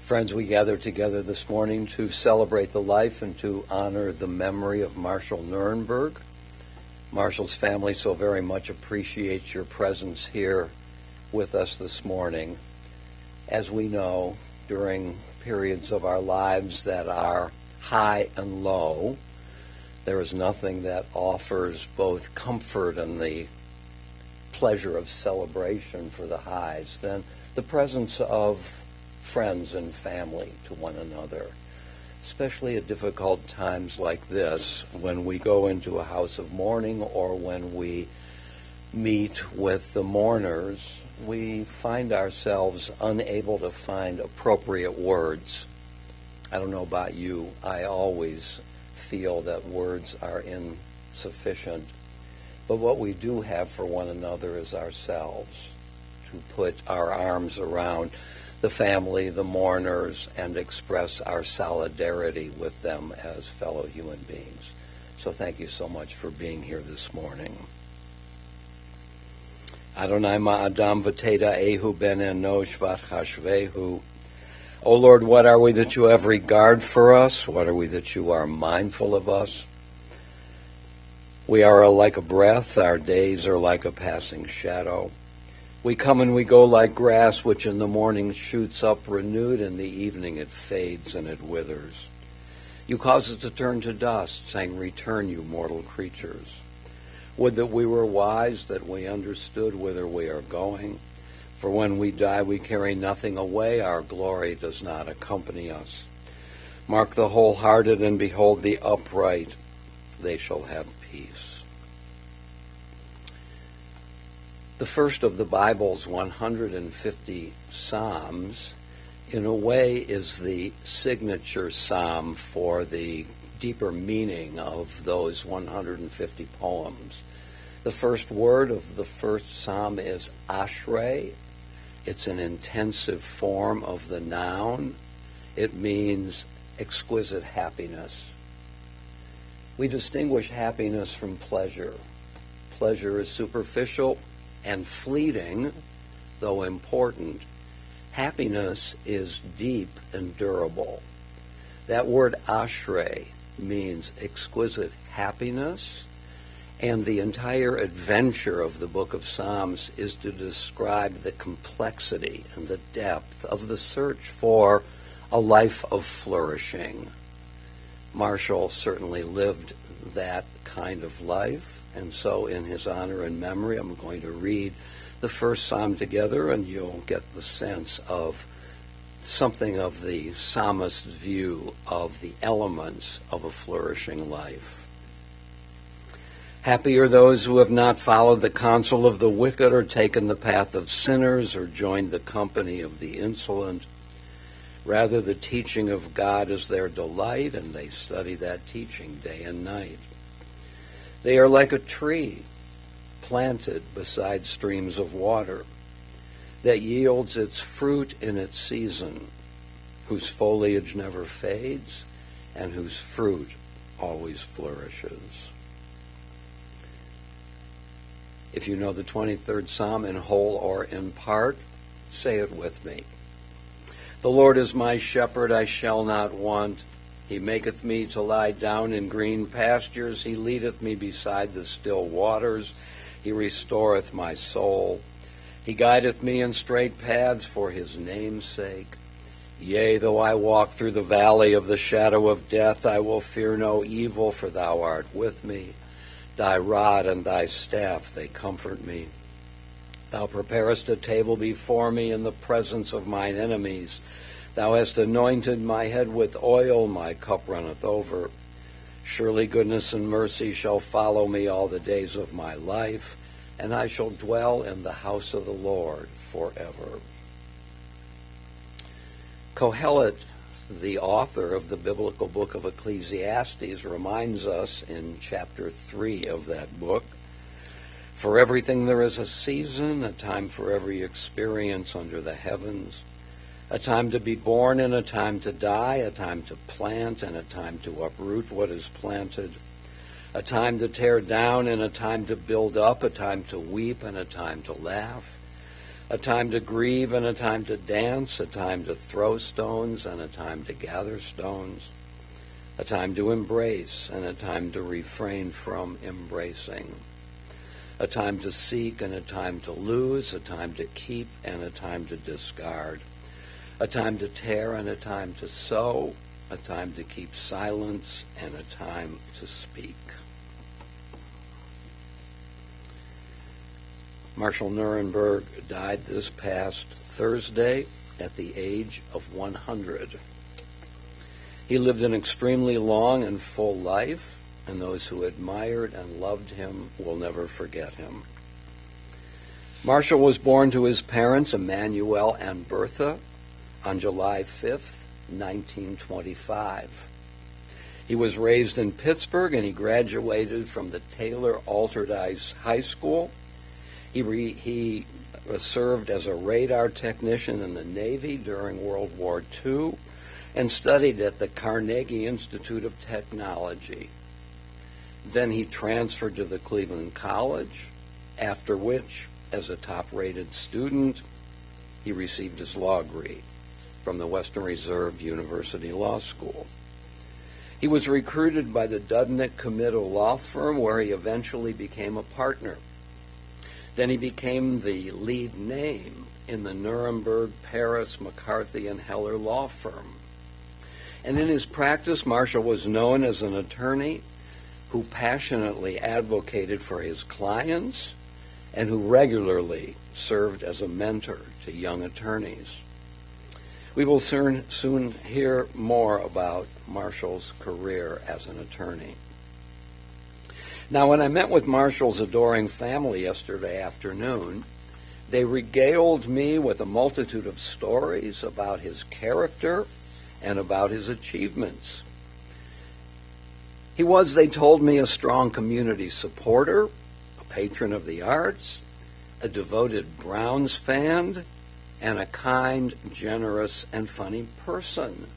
Friends, we gather together this morning to celebrate the life and to honor the memory of Marshal Nurenberg. Marshall's family so very much appreciates your presence here with us this morning. As we know, during periods of our lives that are high and low, there is nothing that offers both comfort and the pleasure of celebration for the highs than the presence of friends and family to one another, especially at difficult times like this, when we go into a house of mourning or when we meet with the mourners, we find ourselves unable to find appropriate words. I don't know about you, I always feel that words are insufficient, but what we do have for one another is ourselves, to put our arms around the family, the mourners, and express our solidarity with them as fellow human beings. So thank you so much for being here this morning. Adonai ma'adam v'teda ehu ben enosh v'chashvehu. O Lord, what are we that you have regard for us? What are we that you are mindful of us? We are like a breath, our days are like a passing shadow. We come and we go like grass, which in the morning shoots up renewed, in the evening it fades and it withers. You cause it to turn to dust, saying, "Return, you mortal creatures." Would that we were wise, that we understood whither we are going. For when we die, we carry nothing away. Our glory does not accompany us. Mark the wholehearted and behold the upright. They shall have peace. The first of the Bible's 150 Psalms, in a way, is the signature psalm for the deeper meaning of those 150 poems. The first word of the first psalm is ashrei. It's an intensive form of the noun. It means exquisite happiness. We distinguish happiness from pleasure. Pleasure is superficial and fleeting, though important. Happiness is deep and durable. That word ashrei means exquisite happiness, and the entire adventure of the book of Psalms is to describe the complexity and the depth of the search for a life of flourishing. Marshall certainly lived that kind of life. And so in his honor and memory, I'm going to read the first psalm together, and you'll get the sense of something of the psalmist's view of the elements of a flourishing life. Happy are those who have not followed the counsel of the wicked, or taken the path of sinners, or joined the company of the insolent. Rather, the teaching of God is their delight, and they study that teaching day and night. They are like a tree planted beside streams of water that yields its fruit in its season, whose foliage never fades and whose fruit always flourishes. If you know the 23rd Psalm in whole or in part, say it with me. The Lord is my shepherd, I shall not want. He maketh me to lie down in green pastures. He leadeth me beside the still waters. He restoreth my soul. He guideth me in straight paths for his name's sake. Yea, though I walk through the valley of the shadow of death, I will fear no evil, for thou art with me. Thy rod and thy staff, they comfort me. Thou preparest a table before me in the presence of mine enemies. Thou hast anointed my head with oil, my cup runneth over. Surely goodness and mercy shall follow me all the days of my life, and I shall dwell in the house of the Lord forever. Kohelet, the author of the biblical book of Ecclesiastes, reminds us in chapter 3 of that book, for everything there is a season, a time for every experience under the heavens, a time to be born and a time to die, a time to plant and a time to uproot what is planted, a time to tear down and a time to build up, a time to weep and a time to laugh, a time to grieve and a time to dance, a time to throw stones and a time to gather stones, a time to embrace and a time to refrain from embracing, a time to seek and a time to lose, a time to keep and a time to discard, a time to tear and a time to sow, a time to keep silence and a time to speak. Marshall Nurenberg died this past Thursday at the age of 100. He lived an extremely long and full life, and those who admired and loved him will never forget him. Marshall was born to his parents, Emmanuel and Bertha, on July 5th, 1925. He was raised in Pittsburgh, and he graduated from the Taylor Alterdice High School. He served as a radar technician in the Navy during World War II and studied at the Carnegie Institute of Technology. Then he transferred to the Cleveland College, after which, as a top-rated student, he received his law degree from the Western Reserve University Law School. He was recruited by the Dudnick-Committal law firm, where he eventually became a partner. Then he became the lead name in the Nurenberg, Paris, McCarthy, and Heller law firm. And in his practice, Marshall was known as an attorney who passionately advocated for his clients and who regularly served as a mentor to young attorneys. We will soon hear more about Marshall's career as an attorney. Now, when I met with Marshall's adoring family yesterday afternoon, they regaled me with a multitude of stories about his character and about his achievements. He was, they told me, a strong community supporter, a patron of the arts, a devoted Browns fan, and a kind, generous, and funny person.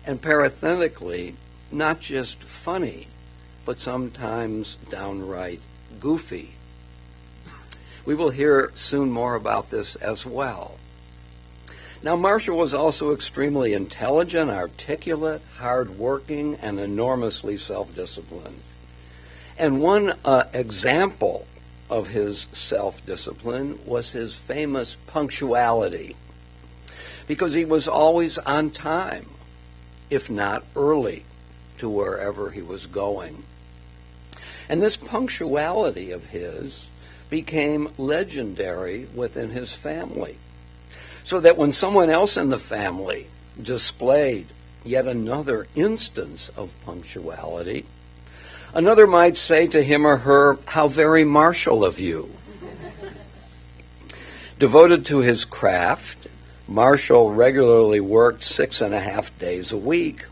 And parenthetically, not just funny, but sometimes downright goofy. We will hear soon more about this as well. Now, Marshall was also extremely intelligent, articulate, hardworking, and enormously self-disciplined. And one example of his self-discipline was his famous punctuality, because he was always on time, if not early, to wherever he was going. And this punctuality of his became legendary within his family, so that when someone else in the family displayed yet another instance of punctuality, another might say to him or her, "How very Marshall of you." Devoted to his craft, Marshall regularly worked 6.5 days a week,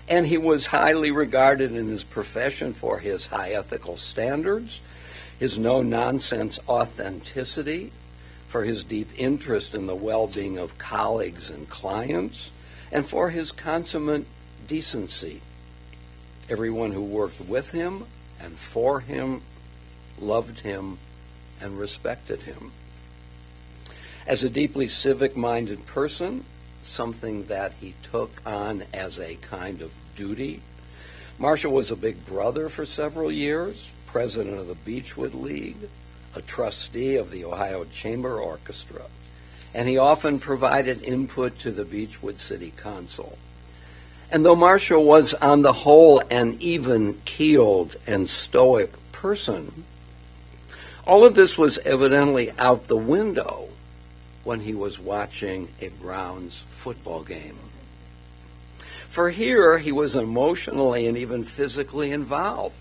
and he was highly regarded in his profession for his high ethical standards, his no-nonsense authenticity, for his deep interest in the well-being of colleagues and clients, and for his consummate decency. Everyone who worked with him and for him loved him and respected him. As a deeply civic-minded person, something that he took on as a kind of duty, Marshall was a big brother for several years, president of the Beechwood League, a trustee of the Ohio Chamber Orchestra, and he often provided input to the Beechwood City Council. And though Marshall was on the whole an even-keeled and stoic person, all of this was evidently out the window when he was watching a Browns football game. For here, he was emotionally and even physically involved,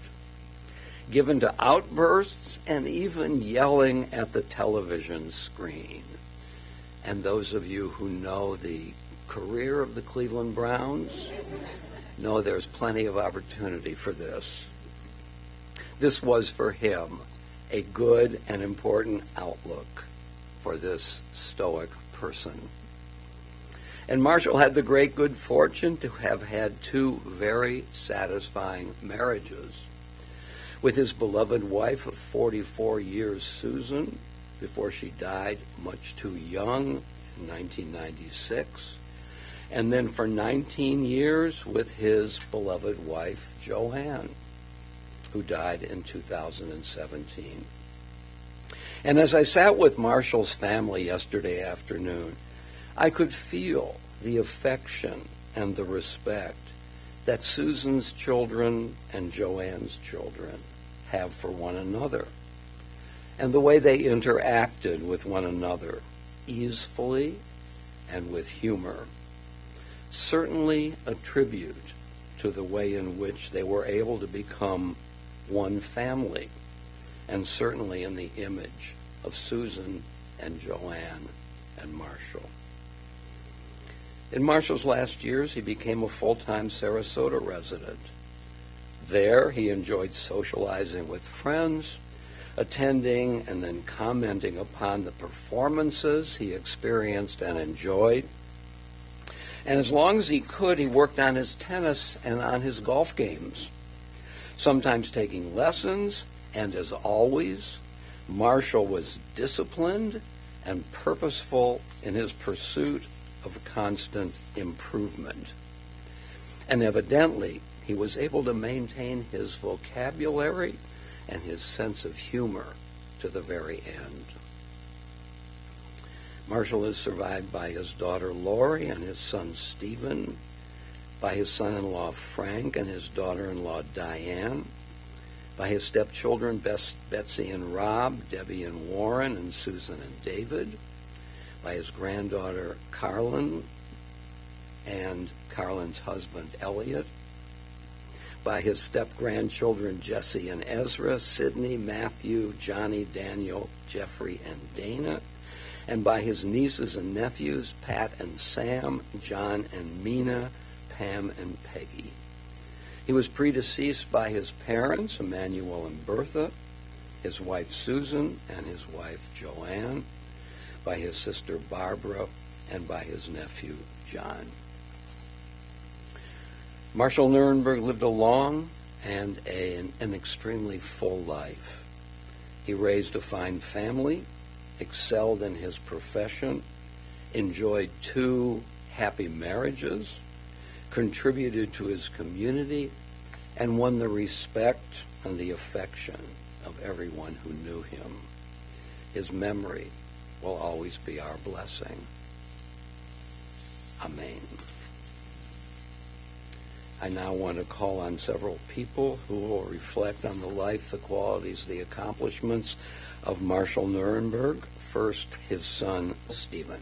given to outbursts and even yelling at the television screen. And those of you who know the career of the Cleveland Browns know there's plenty of opportunity for this. This was for him a good and important outlook for this stoic person. And Marshall had the great good fortune to have had two very satisfying marriages. With his beloved wife of 44 years, Susan, before she died much too young in 1996, and then for 19 years with his beloved wife, Joanne, who died in 2017. And as I sat with Marshall's family yesterday afternoon, I could feel the affection and the respect that Susan's children and Joanne's children have for one another, and the way they interacted with one another easefully and with humor. Certainly a tribute to the way in which they were able to become one family, and certainly in the image of Susan and Joanne and Marshall. In Marshall's last years, he became a full-time Sarasota resident. There, he enjoyed socializing with friends, attending and then commenting upon the performances he experienced and enjoyed. And as long as he could, he worked on his tennis and on his golf games, sometimes taking lessons, and as always, Marshall was disciplined and purposeful in his pursuit of constant improvement. And evidently, he was able to maintain his vocabulary and his sense of humor to the very end. Marshall is survived by his daughter Lori and his son Stephen, by his son-in-law Frank and his daughter-in-law Diane, by his stepchildren Betsy and Rob, Debbie and Warren, and Susan and David, by his granddaughter Carlin and Carlin's husband Elliot, by his step-grandchildren Jesse and Ezra, Sydney, Matthew, Johnny, Daniel, Jeffrey, and Dana, and by his nieces and nephews Pat and Sam, John and Mina, Pam and Peggy. He was predeceased by his parents, Emmanuel and Bertha, his wife Susan and his wife Joanne, by his sister Barbara, and by his nephew John. Marshall Nurenberg lived a long and an extremely full life. He raised a fine family, excelled in his profession, enjoyed 2 happy marriages, contributed to his community, and won the respect and the affection of everyone who knew him. His memory will always be our blessing. Amen. I now want to call on several people who will reflect on the life, the qualities, the accomplishments of Marshall Nurenberg. First, his son, Stephen.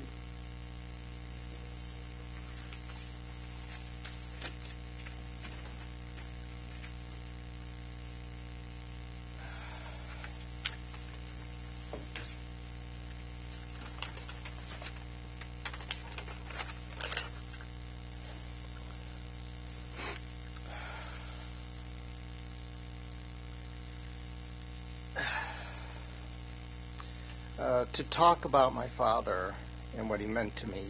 To talk about my father and what he meant to me,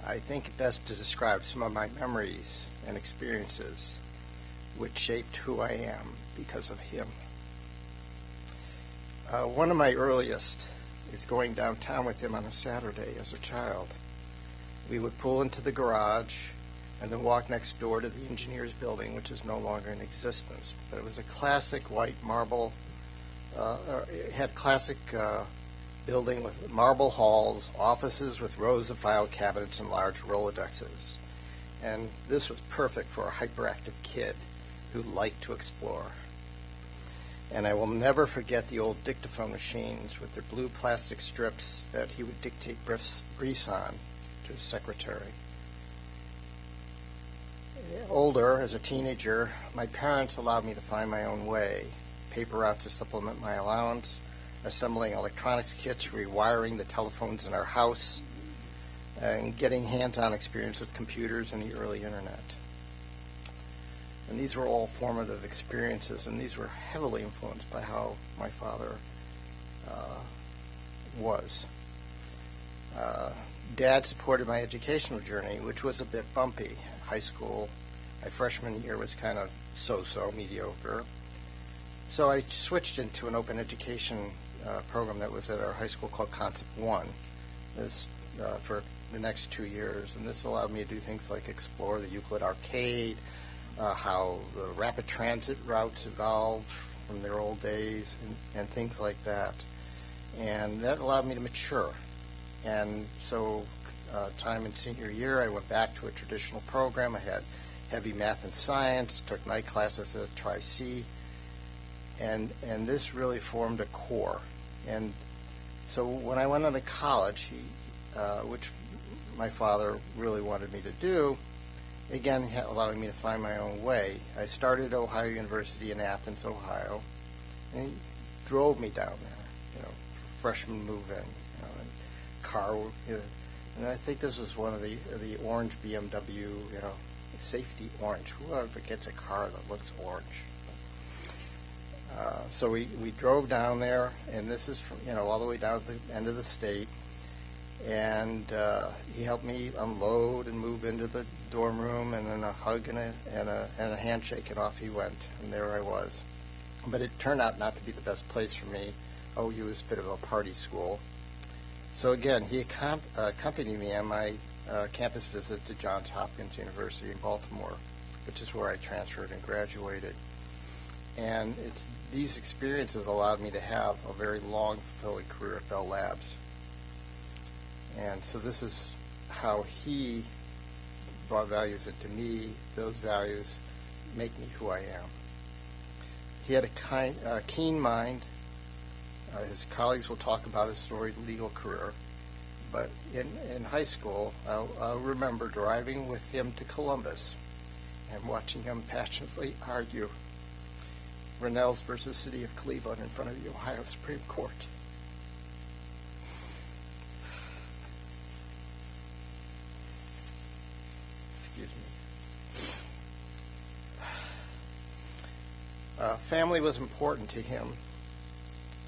I think it best to describe some of my memories and experiences which shaped who I am because of him. One of my earliest is going downtown with him on a Saturday as a child. We would pull into the garage and then walk next door to the engineer's building, which is no longer in existence. But it was a classic white marble, it had classic building with marble halls, offices with rows of file cabinets and large Rolodexes. And this was perfect for a hyperactive kid who liked to explore. And I will never forget the old dictaphone machines with their blue plastic strips that he would dictate briefs on to his secretary. Older, as a teenager, my parents allowed me to find my own way, paper routes to supplement my allowance, assembling electronics kits, rewiring the telephones in our house, and getting hands-on experience with computers and the early internet. And these were all formative experiences, and these were heavily influenced by how my father was. Dad supported my educational journey, which was a bit bumpy. High school, my freshman year was kind of so-so, mediocre. So I switched into an open education program that was at our high school called Concept One. This for the next 2 years, and this allowed me to do things like explore the Euclid Arcade, how the rapid transit routes evolved from their old days, and things like that. And that allowed me to mature. And so time in senior year, I went back to a traditional program. I had heavy math and science, took night classes at Tri-C, and this really formed a core. And so when I went on to college, which my father really wanted me to do, again, allowing me to find my own way. I started at Ohio University in Athens, Ohio, and he drove me down there, freshman move-in, and car, and I think this was one of the orange BMW, safety orange. Whoever gets a car that looks orange? So we drove down there, and this is from, all the way down to the end of the state. And he helped me unload and move into the dorm room, and then a hug and a handshake, and off he went. And there I was. But it turned out not to be the best place for me. OU was a bit of a party school. So again, he accompanied me on my campus visit to Johns Hopkins University in Baltimore, which is where I transferred and graduated. And these experiences allowed me to have a very long, fulfilling career at Bell Labs. And so this is how he brought values into me. Those values make me who I am. He had a keen mind. His colleagues will talk about his storied legal career. But in high school, I'll remember driving with him to Columbus and watching him passionately argue Rennells versus City of Cleveland in front of the Ohio Supreme Court. Excuse me. Family was important to him.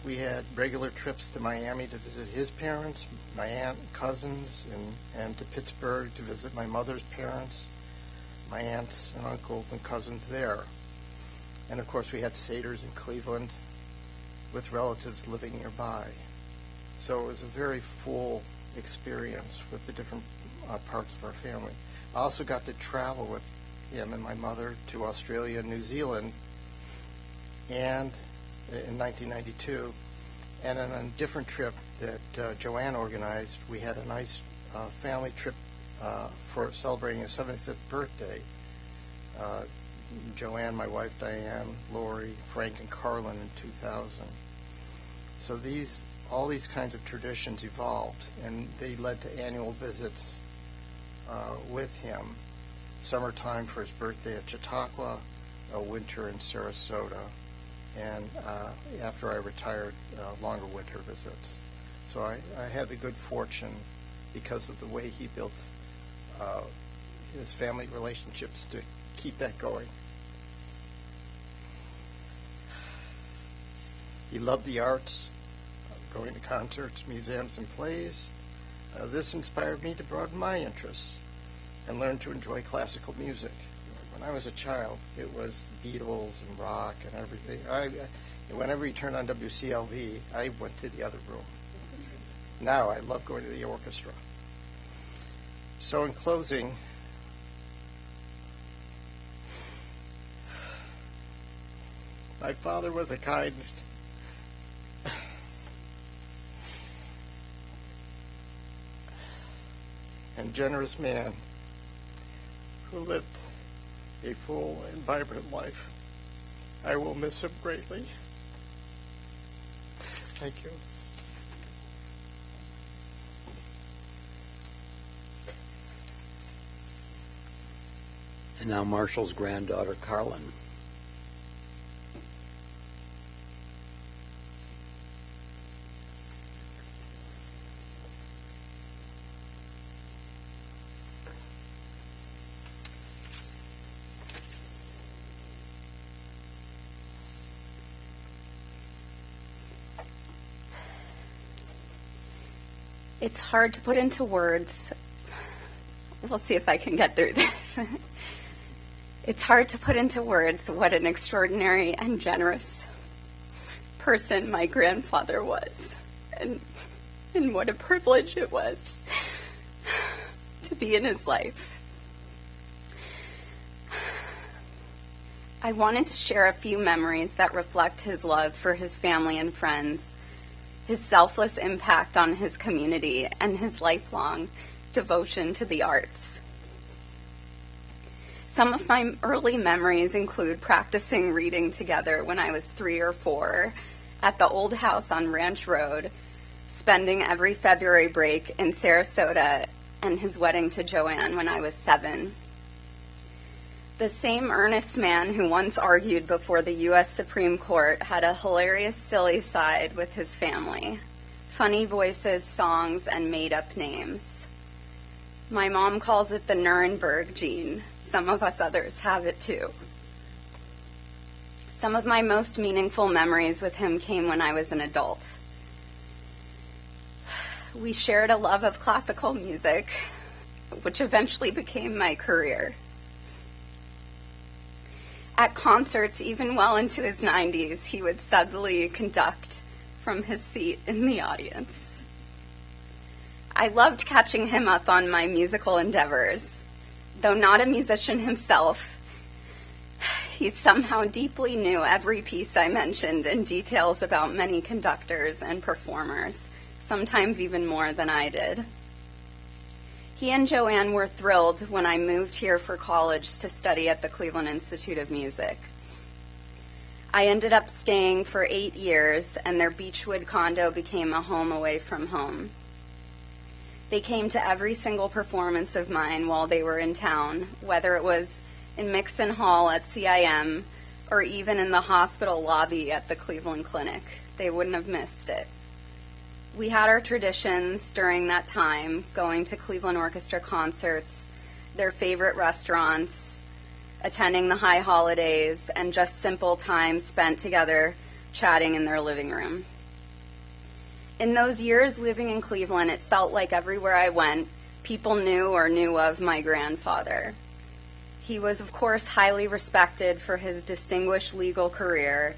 We had regular trips to Miami to visit his parents, my aunt and cousins, and to Pittsburgh to visit my mother's parents, my aunts and uncles and cousins there. And of course we had seders in Cleveland with relatives living nearby. So it was a very full experience with the different parts of our family. I also got to travel with him and my mother to Australia and New Zealand, and in 1992, and on a different trip that Joanne organized, we had a nice family trip for celebrating his 75th birthday. Joanne, my wife Diane, Lori, Frank, and Carlin in 2000. So all these kinds of traditions evolved, and they led to annual visits with him. Summertime for his birthday at Chautauqua, winter in Sarasota, and after I retired, longer winter visits. So I had the good fortune, because of the way he built his family relationships, to keep that going. He loved the arts, going to concerts, museums, and plays. This inspired me to broaden my interests and learn to enjoy classical music. When I was a child, it was Beatles and rock and everything. Whenever he turned on WCLV, I went to the other room. Now I love going to the orchestra. So in closing, my father was a kind and generous man who lived a full and vibrant life. I will miss him greatly. Thank you. And now Marshall's granddaughter, Carlin. It's hard to put into words. We'll see if I can get through this. It's hard to put into words what an extraordinary and generous person my grandfather was, and what a privilege it was to be in his life. I wanted to share a few memories that reflect his love for his family and friends, his selfless impact on his community, and his lifelong devotion to the arts. Some of my early memories include practicing reading together when I was 3 or 4 at the old house on Ranch Road, spending every February break in Sarasota, and his wedding to Joanne when I was 7. The same earnest man who once argued before the U.S. Supreme Court had a hilarious, silly side with his family. Funny voices, songs, and made-up names. My mom calls it the Nurenberg gene. Some of us others have it too. Some of my most meaningful memories with him came when I was an adult. We shared a love of classical music, which eventually became my career. At concerts, even well into his 90s, he would subtly conduct from his seat in the audience. I loved catching him up on my musical endeavors. Though not a musician himself, he somehow deeply knew every piece I mentioned and details about many conductors and performers, sometimes even more than I did. He and Joanne were thrilled when I moved here for college to study at the Cleveland Institute of Music. I ended up staying for 8 years, and their Beechwood condo became a home away from home. They came to every single performance of mine while they were in town, whether it was in Mixon Hall at CIM or even in the hospital lobby at the Cleveland Clinic. They wouldn't have missed it. We had our traditions during that time, going to Cleveland Orchestra concerts, their favorite restaurants, attending the high holidays, and just simple time spent together chatting in their living room. In those years living in Cleveland, it felt like everywhere I went, people knew or knew of my grandfather. He was, of course, highly respected for his distinguished legal career,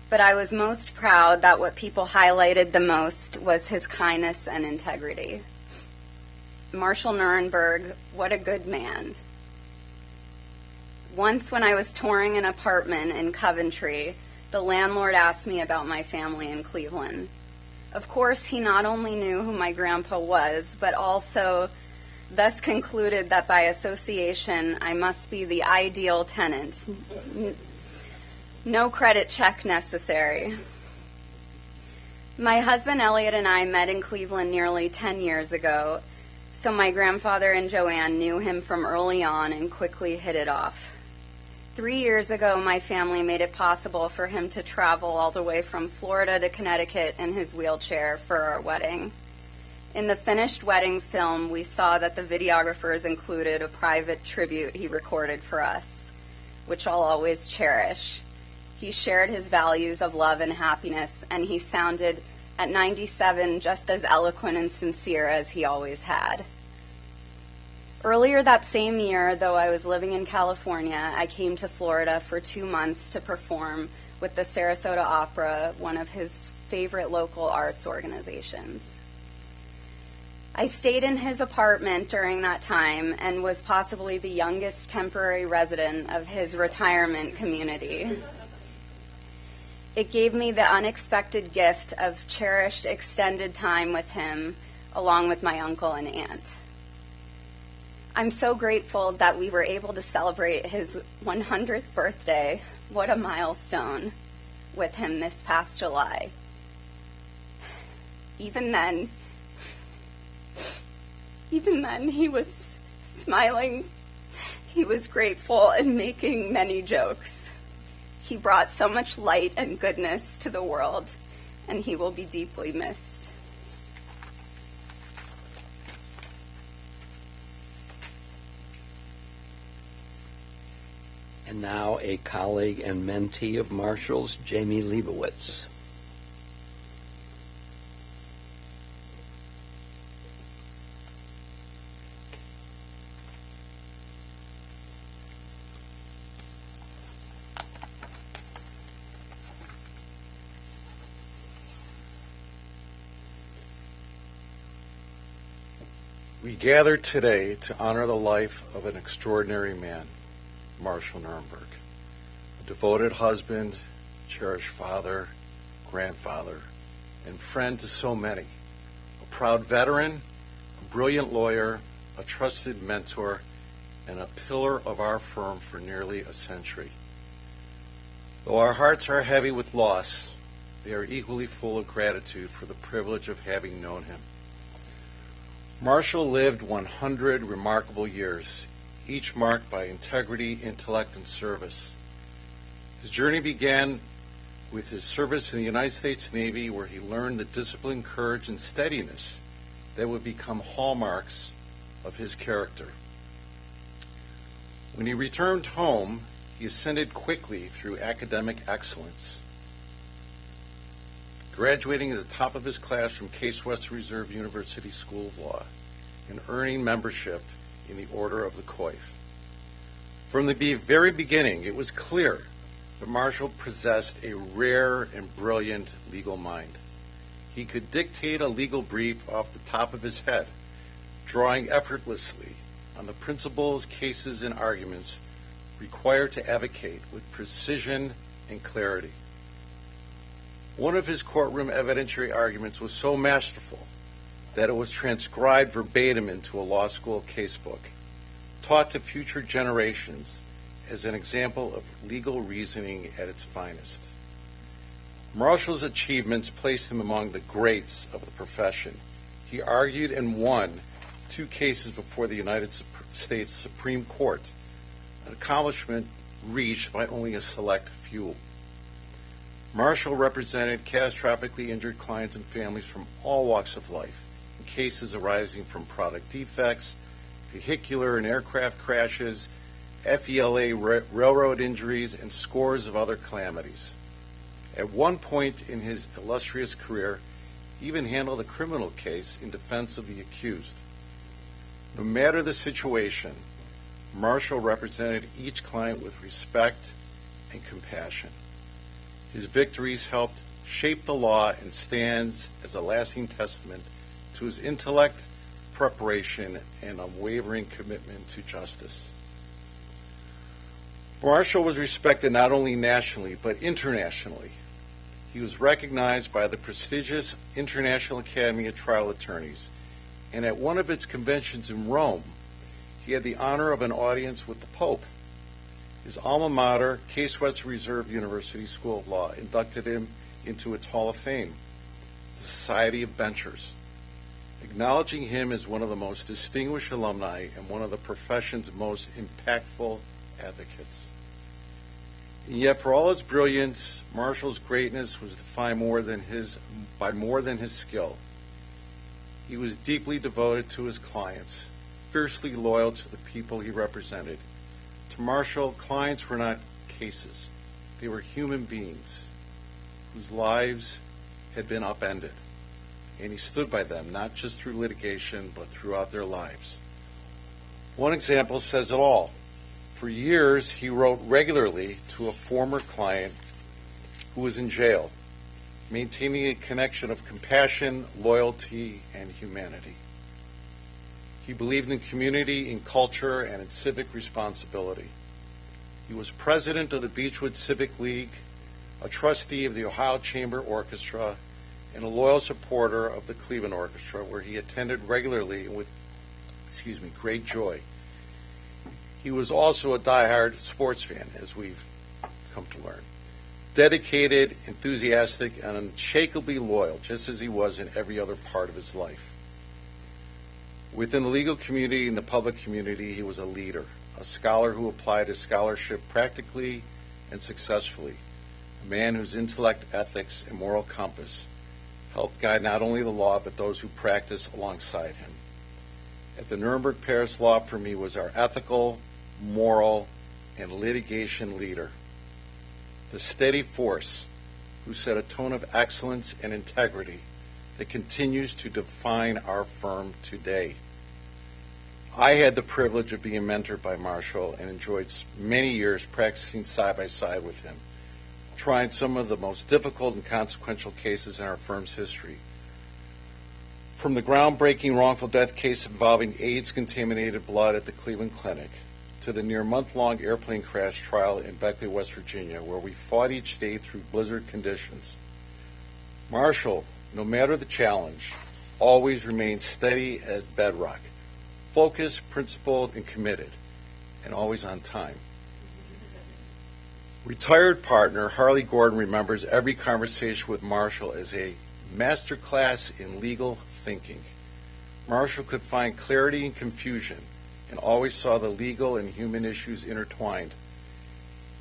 but I was most proud that what people highlighted the most was his kindness and integrity. Marshall Nurenberg, what a good man. Once when I was touring an apartment in Coventry, the landlord asked me about my family in Cleveland. Of course, he not only knew who my grandpa was, but also thus concluded that by association, I must be the ideal tenant. No credit check necessary. My husband Elliot and I met in Cleveland nearly 10 years ago, so my grandfather and Joanne knew him from early on and quickly hit it off. 3 years ago, my family made it possible for him to travel all the way from Florida to Connecticut in his wheelchair for our wedding. In the finished wedding film, we saw that the videographers included a private tribute he recorded for us, which I'll always cherish. He shared his values of love and happiness, and he sounded, at 97, just as eloquent and sincere as he always had. Earlier that same year, though I was living in California, I came to Florida for 2 months to perform with the Sarasota Opera, one of his favorite local arts organizations. I stayed in his apartment during that time and was possibly the youngest temporary resident of his retirement community. It gave me the unexpected gift of cherished extended time with him, along with my uncle and aunt. I'm so grateful that we were able to celebrate his 100th birthday, what a milestone, with him this past July. Even then, he was smiling, he was grateful, and making many jokes. He brought so much light and goodness to the world, and he will be deeply missed. And now a colleague and mentee of Marshall's, Jamie Leibowitz. We gather today to honor the life of an extraordinary man, Marshall Nurenberg, a devoted husband, cherished father, grandfather, and friend to so many, a proud veteran, a brilliant lawyer, a trusted mentor, and a pillar of our firm for nearly a century. Though our hearts are heavy with loss, they are equally full of gratitude for the privilege of having known him. Marshall lived 100 remarkable years, each marked by integrity, intellect, and service. His journey began with his service in the United States Navy, where he learned the discipline, courage, and steadiness that would become hallmarks of his character. When he returned home, he ascended quickly through academic excellence, graduating at the top of his class from Case Western Reserve University School of Law and earning membership in the Order of the Coif. From the very beginning, it was clear that Marshall possessed a rare and brilliant legal mind. He could dictate a legal brief off the top of his head, drawing effortlessly on the principles, cases, and arguments required to advocate with precision and clarity. One of his courtroom evidentiary arguments was so masterful that it was transcribed verbatim into a law school casebook, taught to future generations as an example of legal reasoning at its finest. Marshall's achievements placed him among the greats of the profession. He argued and won 2 cases before the United States Supreme Court, an accomplishment reached by only a select few. Marshall represented catastrophically injured clients and families from all walks of life in cases arising from product defects, vehicular and aircraft crashes, FELA railroad injuries, and scores of other calamities. At one point in his illustrious career, he even handled a criminal case in defense of the accused. No matter the situation, Marshall represented each client with respect and compassion. His victories helped shape the law and stands as a lasting testament to his intellect, preparation, and unwavering commitment to justice. Marshall was respected not only nationally, but internationally. He was recognized by the prestigious International Academy of Trial Attorneys, and at one of its conventions in Rome, he had the honor of an audience with the Pope. His alma mater, Case Western Reserve University School of Law, inducted him into its Hall of Fame, the Society of Benchers, acknowledging him as one of the most distinguished alumni and one of the profession's most impactful advocates. And yet, for all his brilliance, Marshall's greatness was defined by more than his skill. He was deeply devoted to his clients, fiercely loyal to the people he represented. To Marshall, clients were not cases. They were human beings whose lives had been upended. And he stood by them, not just through litigation, but throughout their lives. One example says it all. For years, he wrote regularly to a former client who was in jail, maintaining a connection of compassion, loyalty, and humanity. He believed in community, in culture, and in civic responsibility. He was president of the Beechwood Civic League, a trustee of the Ohio Chamber Orchestra, and a loyal supporter of the Cleveland Orchestra, where he attended regularly with great joy. He was also a diehard sports fan, as we've come to learn. Dedicated, enthusiastic, and unshakably loyal, just as he was in every other part of his life. Within the legal community and the public community, he was a leader, a scholar who applied his scholarship practically and successfully, a man whose intellect, ethics, and moral compass helped guide not only the law, but those who practiced alongside him. At the Nurenberg Paris Law Firm, he was our ethical, moral, and litigation leader, the steady force who set a tone of excellence and integrity that continues to define our firm today. I had the privilege of being mentored by Marshall and enjoyed many years practicing side by side with him, trying some of the most difficult and consequential cases in our firm's history. From the groundbreaking wrongful death case involving AIDS-contaminated blood at the Cleveland Clinic to the near month-long airplane crash trial in Beckley, West Virginia, where we fought each day through blizzard conditions, Marshall, no matter the challenge, always remained steady as bedrock, focused, principled, and committed, and always on time. Retired partner Harley Gordon remembers every conversation with Marshall as a masterclass in legal thinking. Marshall could find clarity in confusion and always saw the legal and human issues intertwined.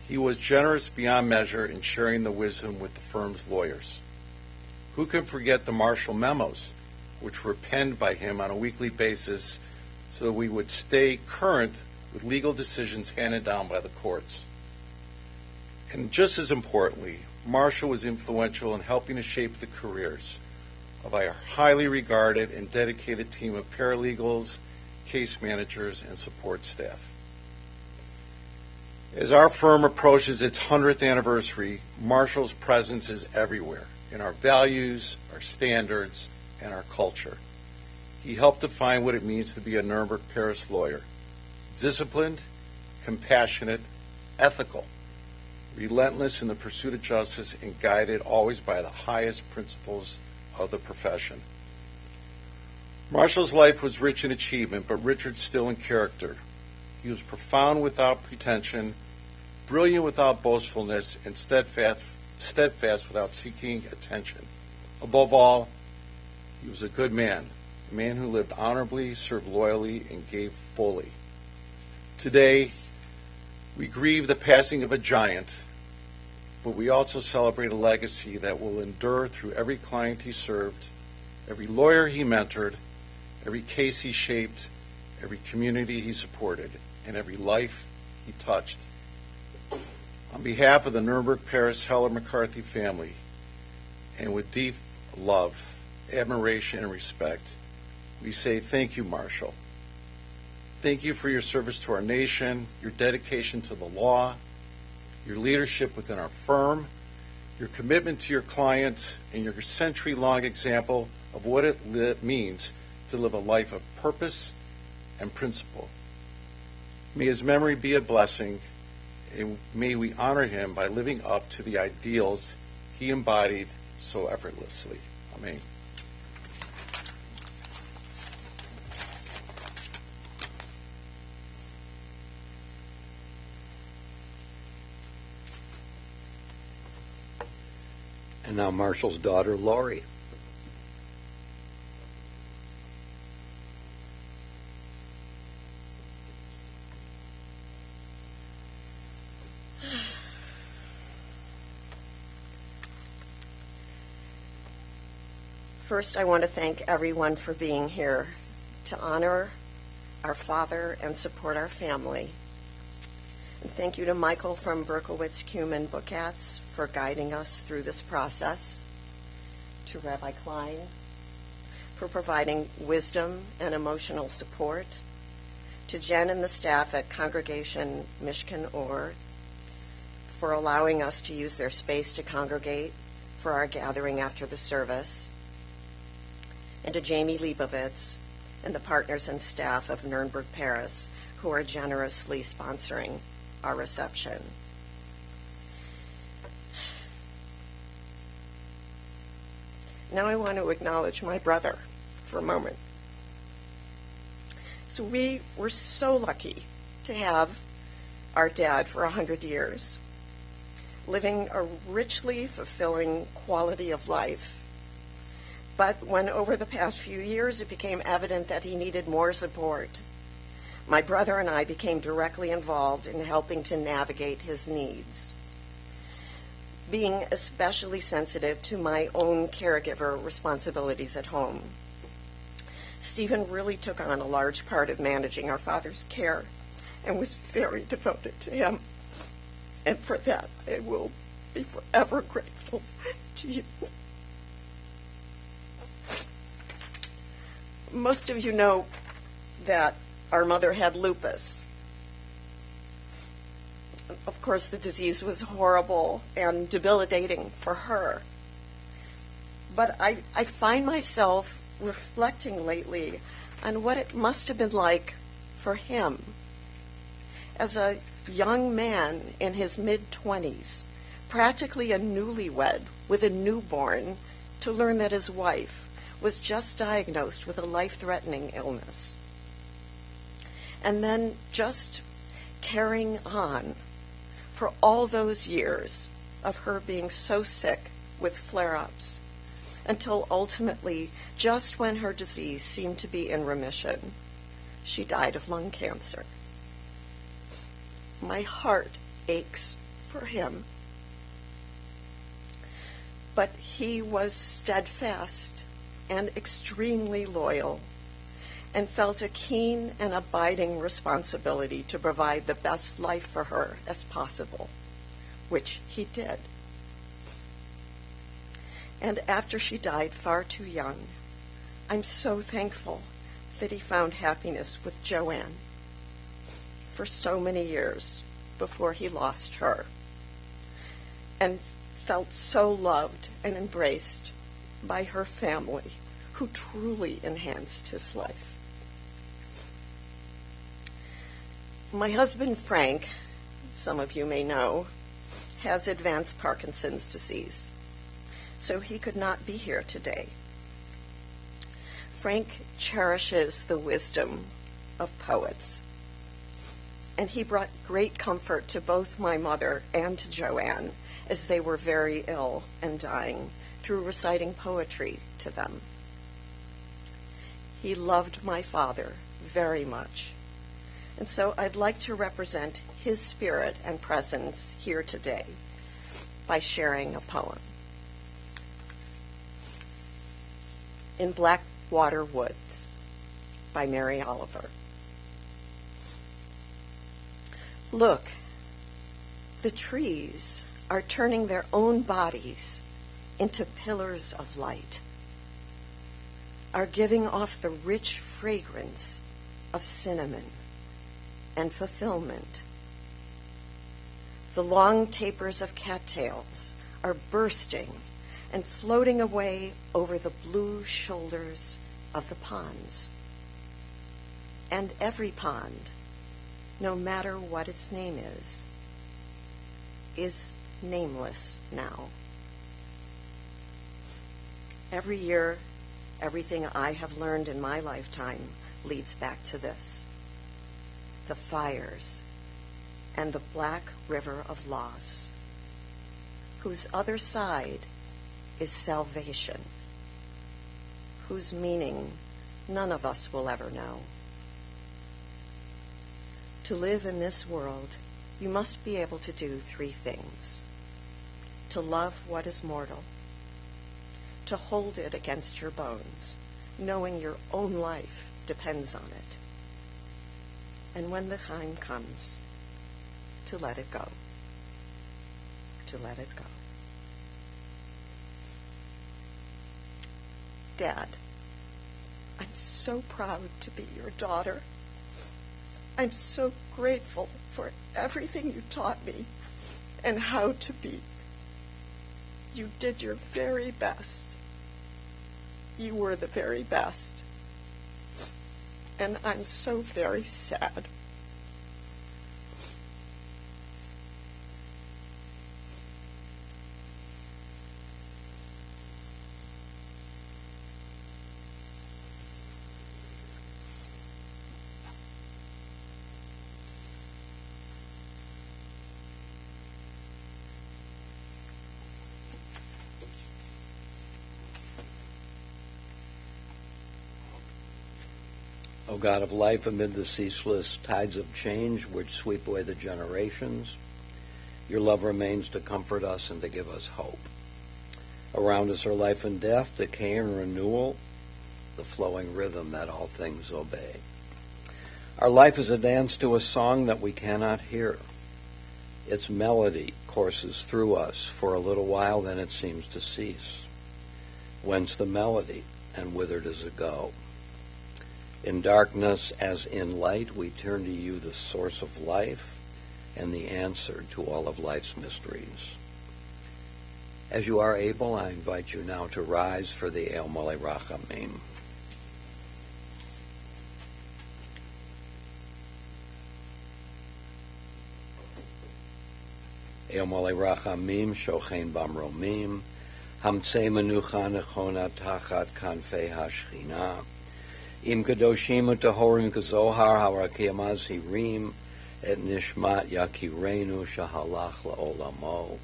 He was generous beyond measure in sharing the wisdom with the firm's lawyers. Who can forget the Marshall memos, which were penned by him on a weekly basis so that we would stay current with legal decisions handed down by the courts. And just as importantly, Marshall was influential in helping to shape the careers of our highly regarded and dedicated team of paralegals, case managers, and support staff. As our firm approaches its 100th anniversary, Marshall's presence is everywhere in our values, our standards, and our culture. He helped define what it means to be a Nurenberg Paris lawyer: disciplined, compassionate, ethical, relentless in the pursuit of justice, and guided always by the highest principles of the profession. Marshall's life was rich in achievement, but richer still in character. He was profound without pretension, brilliant without boastfulness, and steadfast without seeking attention. Above all, he was a good man, a man who lived honorably, served loyally, and gave fully. Today, we grieve the passing of a giant, but we also celebrate a legacy that will endure through every client he served, every lawyer he mentored, every case he shaped, every community he supported, and every life he touched. On behalf of the Nurenberg Paris Heller McCarthy family, and with deep love, admiration, and respect, we say thank you, Marshall. Thank you for your service to our nation, your dedication to the law, your leadership within our firm, your commitment to your clients, and your century-long example of what it means to live a life of purpose and principle. May his memory be a blessing, and may we honor him by living up to the ideals he embodied so effortlessly. Amen. And now Marshall's daughter, Lori. First, I want to thank everyone for being here to honor our father and support our family. And thank you to Michael from Berkowitz-Kumin-Bookatz for guiding us through this process, to Rabbi Klein for providing wisdom and emotional support, to Jen and the staff at Congregation Mishkan Or for allowing us to use their space to congregate for our gathering after the service, and to Jamie Leibovitz and the partners and staff of Nurenberg Paris who are generously sponsoring our reception. Now I want to acknowledge my brother for a moment. So we were so lucky to have our dad for 100 years, living a richly fulfilling quality of life. But when over the past few years it became evident that he needed more support, my brother and I became directly involved in helping to navigate his needs, being especially sensitive to my own caregiver responsibilities at home. Stephen really took on a large part of managing our father's care and was very devoted to him. And for that, I will be forever grateful to you. Most of you know that our mother had lupus. Of course, the disease was horrible and debilitating for her. But I find myself reflecting lately on what it must have been like for him as a young man in his mid-20s, practically a newlywed with a newborn, to learn that his wife was just diagnosed with a life-threatening illness. And then just carrying on for all those years of her being so sick with flare-ups, until ultimately, just when her disease seemed to be in remission, she died of lung cancer. My heart aches for him. But he was steadfast and extremely loyal, and felt a keen and abiding responsibility to provide the best life for her as possible, which he did. And after she died far too young, I'm so thankful that he found happiness with Joanne for so many years before he lost her, and felt so loved and embraced by her family, who truly enhanced his life. My husband, Frank, some of you may know, has advanced Parkinson's disease, so he could not be here today. Frank cherishes the wisdom of poets, and he brought great comfort to both my mother and to Joanne as they were very ill and dying through reciting poetry to them. He loved my father very much, and so I'd like to represent his spirit and presence here today by sharing a poem. In Blackwater Woods by Mary Oliver. Look, the trees are turning their own bodies into pillars of light, are giving off the rich fragrance of cinnamon and fulfillment. The long tapers of cattails are bursting and floating away over the blue shoulders of the ponds. And every pond, no matter what its name is nameless now. Every year, everything I have learned in my lifetime leads back to this: the fires and the black river of loss, whose other side is salvation, whose meaning none of us will ever know. To live in this world, you must be able to do three things: to love what is mortal, to hold it against your bones, knowing your own life depends on it, and when the time comes, to let it go. To let it go. Dad, I'm so proud to be your daughter. I'm so grateful for everything you taught me and how to be. You did your very best. You were the very best. And I'm so very sad. O God of life, amid the ceaseless tides of change which sweep away the generations, your love remains to comfort us and to give us hope. Around us are life and death, decay and renewal, the flowing rhythm that all things obey. Our life is a dance to a song that we cannot hear. Its melody courses through us for a little while, then it seems to cease. Whence the melody, and whither does it go? In darkness as in light, we turn to you, the source of life and the answer to all of life's mysteries. As you are able, I invite you now to rise for the El Malei Rachamim. Mole Rachamim Shochein Bamromim, Hamtzei Menucha Nechona Tachat Kanfei Hashchina, Im Kadoshim Utahorim Kazohar Harakiyamaz Hirim, Et Nishmat Yakirenu Shahalach La'olamo,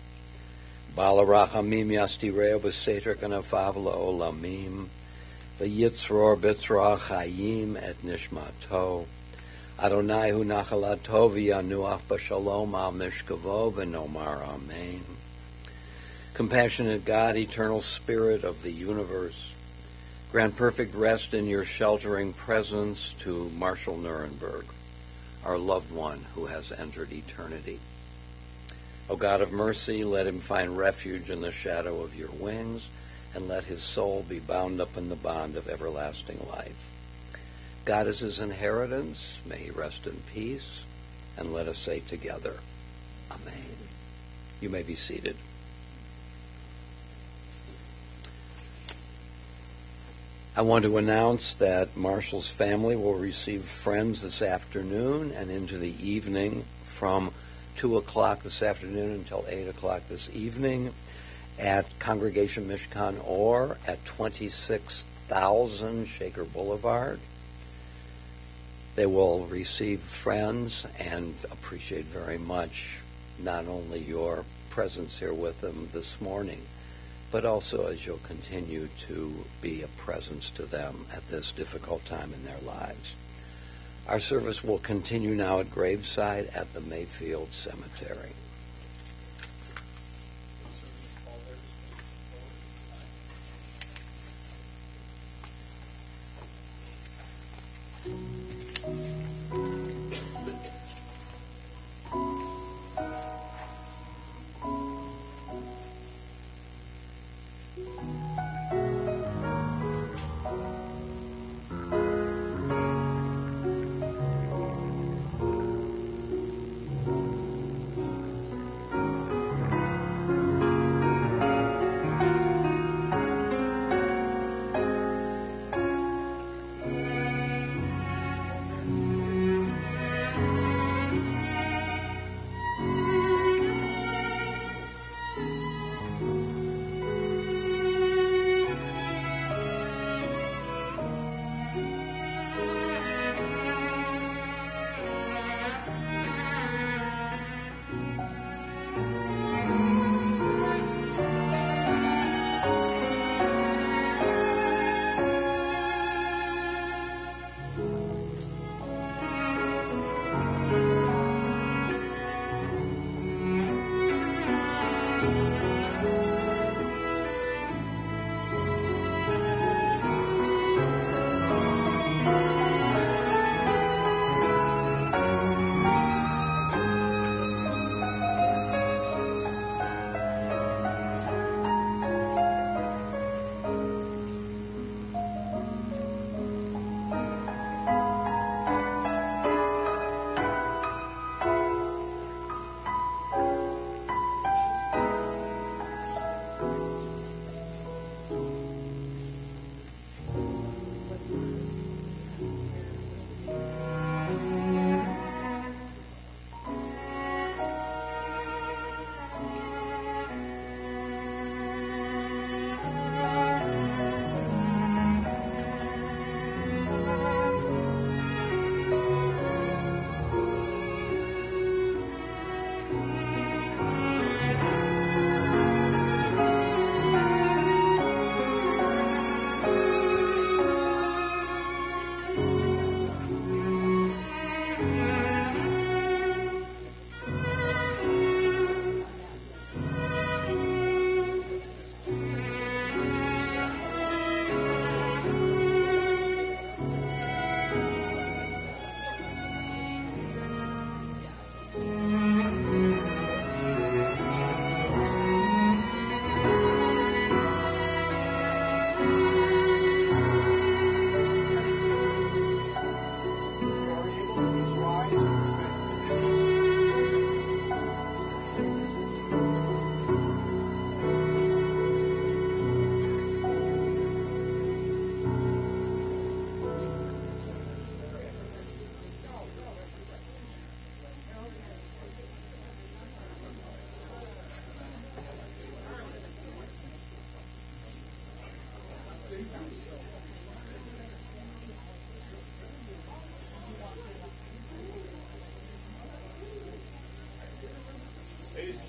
Bala Rachamim Yastireo B'Seter Kanafav La'olamim, V'Yitzror B'Tzra Chayim Et Nishmato, Adonai hu nachalato v'yanuach b'shalom al mishkavo v'nomar amen. Compassionate God, eternal Spirit of the universe, grant perfect rest in your sheltering presence to Marshall Nurenberg, our loved one who has entered eternity. O God of mercy, let him find refuge in the shadow of your wings, and let his soul be bound up in the bond of everlasting life. God is his inheritance. May he rest in peace. And let us say together, Amen. You may be seated. I want to announce that Marshall's family will receive friends this afternoon and into the evening from 2 o'clock this afternoon until 8 o'clock this evening at Congregation Mishkan or at 26,000 Shaker Boulevard. They will receive friends and appreciate very much not only your presence here with them this morning, but also as you'll continue to be a presence to them at this difficult time in their lives. Our service will continue now at graveside at the Mayfield Cemetery.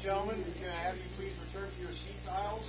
gentlemen, can I have you please return to your seats, aisles?